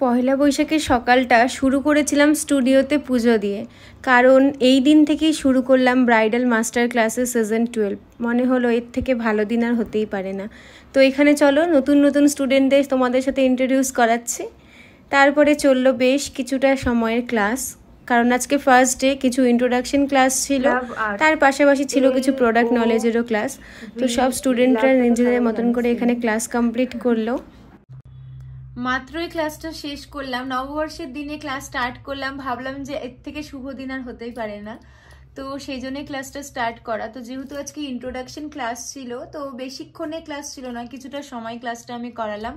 পয়লা বৈশাখের সকালটা শুরু করেছিলাম স্টুডিওতে পুজো দিয়ে, কারণ এই দিন থেকেই শুরু করলাম ব্রাইডাল মাস্টার ক্লাসের সিজন 12। মনে হলো এর থেকে ভালো দিন আর হতেই পারে না। তো এখানে চলো নতুন নতুন স্টুডেন্টদের তোমাদের সাথে ইন্ট্রোডিউস করাচ্ছি। তারপরে চললো বেশ কিছুটা সময়ের ক্লাস, কারণ আজকে ফার্স্ট ডে। কিছু ইন্ট্রোডাকশন ক্লাস ছিল, তার পাশাপাশি ছিল কিছু প্রোডাক্ট নলেজেরও ক্লাস। তো সব স্টুডেন্টরা নিজেদের মতন করে এখানে ক্লাস কমপ্লিট করলো। মাত্রই ক্লাসটা শেষ করলাম, নববর্ষের দিনে ক্লাস স্টার্ট করলাম। ভাবলাম যে এর থেকে শুভ দিন আর হতেই পারে না, তো সেই জন্যই ক্লাসটা স্টার্ট করা। তো যেহেতু আজকে ইন্ট্রোডাকশন ক্লাস ছিল, তো বেশিক্ষণে ক্লাস ছিল না, কিছুটা সময় ক্লাসটা আমি করালাম।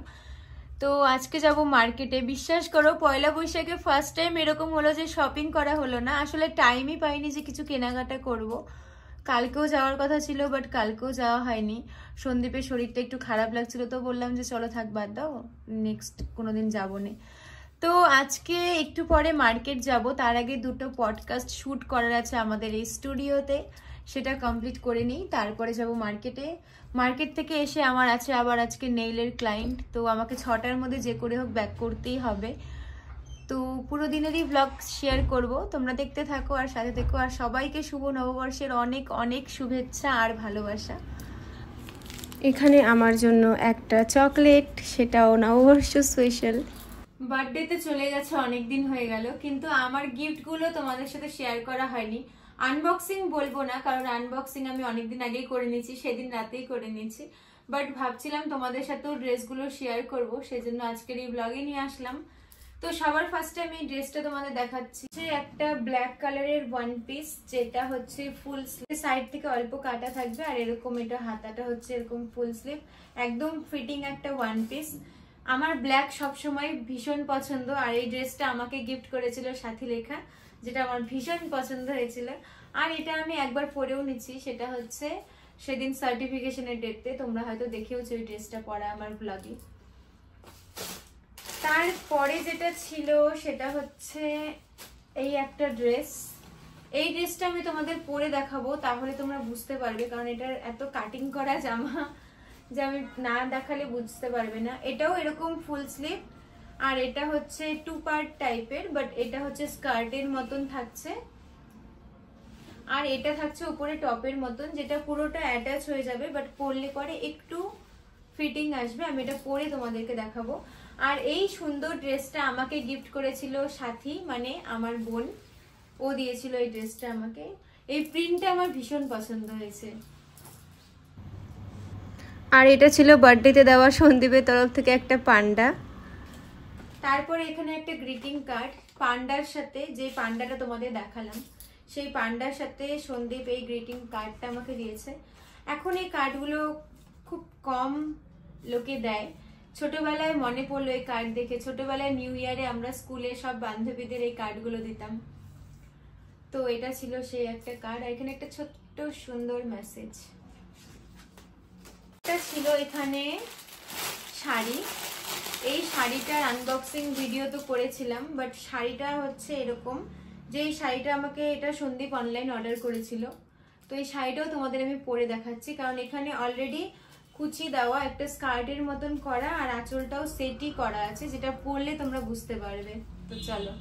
তো আজকে যাব মার্কেটে। বিশ্বাস করো পয়লা বৈশাখে ফার্স্ট টাইম এরকম হলো যে শপিং করা হলো না। আসলে টাইমই পাইনি যে কিছু কেনাকাটা করব। কালকেও যাওয়ার কথা ছিল, বাট কালকেও যাওয়া হয়নি। সন্দীপের শরীরটা একটু খারাপ লাগছিল, তো বললাম যে চলো থাক, বাদ দাও, নেক্সট কোনোদিন যাবো না। তো আজকে একটু পরে মার্কেট যাব। তার আগে দুটো পডকাস্ট শ্যুট করার আছে আমাদের এই স্টুডিওতে, সেটা কমপ্লিট করে নিই, তারপরে যাব মার্কেটে। মার্কেট থেকে এসে আমার আছে আবার আজকে নেইলের ক্লায়েন্ট, তো আমাকে 6টার মধ্যে যে করে হোক ব্যাক করতেই হবে। তো পুরো দিনেরই ব্লগ শেয়ার করব, তোমরা দেখতে থাকো আর সাথে থেকো। আর সবাইকে শুভ নববর্ষের অনেক অনেক শুভেচ্ছা আর ভালোবাসা। এখানে আমার জন্য একটা চকলেট, সেটাও নববর্ষ স্পেশাল। বার্থডেতে চলে গেছে, অনেক দিন হয়ে গেল, কিন্তু আমার গিফটগুলো তোমাদের সাথে শেয়ার করা হয়নি। আনবক্সিং বলবো না, কারণ আনবক্সিং আমি অনেকদিন আগেই করে নিয়েছি, সেদিন রাতেই করে নিয়েছি। বাট ভাবছিলাম তোমাদের সাথেও ড্রেসগুলো শেয়ার করবো, সেজন্য আজকের এই ব্লগে নিয়ে আসলাম। তো সবার ফার্স্টে আমি ড্রেসটা তোমাদের দেখাচ্ছি। একটা ব্ল্যাক কালারের ওয়ান পিস, যেটা হচ্ছে ফুল স্লিভ, সাইড থেকে অল্প কাটা থাকবে, আর এরকম এটা হাতাটা হচ্ছে এরকম ফুল স্লিভ, একদম ফিটিং একটা ওয়ান পিস। আমার ব্ল্যাক সবসময় ভীষণ পছন্দ, আর এই ড্রেসটা আমাকে গিফট করেছিল সাথী লেখা, যেটা আমার ভীষণ পছন্দ হয়েছিল। আর এটা আমি একবার পরেও নিচ্ছি, সেটা হচ্ছে সেদিন সার্টিফিকেশনের ডেটে। তোমরা হয়তো দেখেওছো এই ড্রেসটা পরা আমার ব্লগে। তারপরে যেটা ছিল সেটা হচ্ছে এই একটা ড্রেস। এই ড্রেসটা আমি তোমাদের পরে দেখাবো, তাহলে তোমরা বুঝতে পারবে, কারণ এটার এত কাটিং করা জামা যে আমি না দেখালে বুঝতে পারবে না। এটাও এরকম ফুল স্লিভ, আর এটা হচ্ছে 2 পার্ট টাইপের, বাট এটা হচ্ছে স্কার্টের মতন থাকছে, আর এটা থাকছে উপরে টপের মতন, যেটা পুরোটা অ্যাটাচ হয়ে যাবে, বাট পরলে পরে একটু ফিটিং আসবে। আমি এটা পরে তোমাদেরকে দেখাবো। আর এই সুন্দর ড্রেসটা আমাকে গিফট করেছিল সাথী, মানে আমার বোন, ও দিয়েছিল এই ড্রেসটা আমাকে। এই প্রিন্টটা আমার ভীষণ পছন্দ হয়েছে। আর এটা ছিল বার্থডেতে দেওয়া সন্দীপের তরফ থেকে একটা পান্ডা। তারপরে এখানে একটা গ্রিটিং কার্ড পান্ডার সাথে, যে পান্ডাটা তোমাদের দেখালাম সেই পান্ডার সাথে সন্দীপ এই গ্রিটিং কার্ডটা আমাকে দিয়েছে। এখন এই কার্ডগুলো খুব কম লোকে দেয়। ছোটবেলায় মনে পড়লো এই কার্ড দেখে, ছোটবেলায় নিউ ইয়ারে আমরা স্কুলে সব বান্ধবীদের এই কার্ডগুলো দিতাম। তো এটা ছিল সেই একটা কার্ড, আর এখানে একটা ছোট্ট সুন্দর মেসেজ। এটা ছিল এখানে শাড়ি। এই শাড়িটার আনবক্সিং ভিডিও তো করেছিলাম, বাট শাড়িটা হচ্ছে এরকম, যে এই শাড়িটা আমাকে এটা সন্দীপ অনলাইন অর্ডার করেছিল। তো এই শাড়িটাও তোমাদের আমি পরে দেখাচ্ছি, কারণ এখানে অলরেডি কুচি দেওয়া, একটা স্কার্টের মতন করা, আর আঁচলটাও সেটই করা আছে, যেটা পরলে তোমরা বুঝতে পারবে। তো চলো।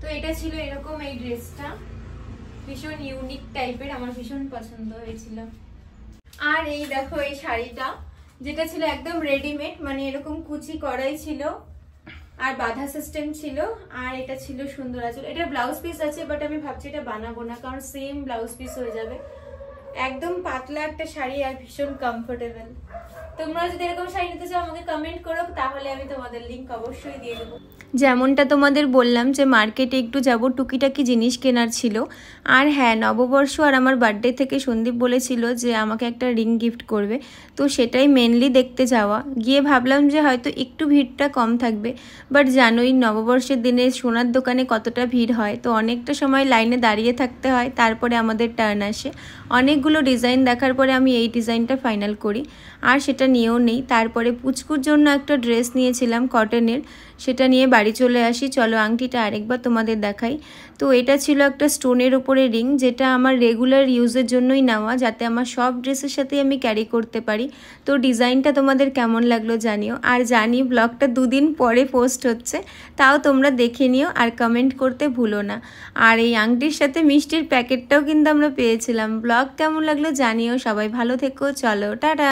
তো এটা ছিল এরকম এই ড্রেসটা, ভীষণ ইউনিক টাইপের, আমার ভীষণ পছন্দ হয়েছিল। আর এই দেখো এই শাড়িটা, যেটা ছিল একদম রেডিমেড, মানে এরকম কুচি করাই ছিল, আর বাঁধা সিস্টেম ছিল, আর এটা ছিল সুন্দর আঁচল। এটা ব্লাউজ পিস আছে, বাট আমি ভাবছি এটা বানাবো না, কারণ সেম ব্লাউজ পিস হয়ে যাবে। একদম পাতলা একটা শাড়ি, আর ভীষণ কমফোর্টেবল। তোমরা যদি এরকম শাড়ি নিতে চাও আমাকে কমেন্ট করো, তাহলে আমি তোমাদের লিংক অবশ্যই দিয়ে দেবো। যেমনটা তোমাদের বললাম যে মার্কেটে একটু যাব, টুকিটাকি জিনিস কেনার ছিল। আর হ্যাঁ, নববর্ষ আর আমার বার্থডে থেকে সন্দীপ বলেছিল যে আমাকে একটা রিং গিফট করবে, তো সেটাই মেনলি দেখতে যাওয়া। গিয়ে ভাবলাম যে হয়তো একটু ভিড়টা কম থাকবে, বাট জানোই নববর্ষের দিনে সোনার দোকানে কতটা ভিড় হয়, তো অনেকটা সময় লাইনে দাঁড়িয়ে থাকতে হয়, তারপরে আমাদের টার্ন আসে। অনেকগুলো ডিজাইন দেখার পরে আমি এই ডিজাইনটা ফাইনাল করি। আর সেটা নিয়েও নেই। তারপরে পুচকুর জন্য একটা ড্রেস নিয়েছিলাম কটনের, সেটা নিয়ে বাড়ি চলে আসি। চলো আংটিটা আরেকবার তোমাদের দেখাই। তো এটা ছিল একটা স্টোনের ওপরে রিং, যেটা আমার রেগুলার ইউজের জন্যই নেওয়া, যাতে আমার সব ড্রেসের সাথেই আমি ক্যারি করতে পারি। তো ডিজাইনটা তোমাদের কেমন লাগলো জানিও। আর জানি ব্লগটা 2 দিন পরে পোস্ট হচ্ছে, তাও তোমরা দেখে নিও আর কমেন্ট করতে ভুলো না। আর এই আংটির সাথে মিষ্টির প্যাকেটটাও কিন্তু আমরা পেয়েছিলাম। ব্লগ কেমন লাগলো জানিও। সবাই ভালো থেকো, চলো টাটা।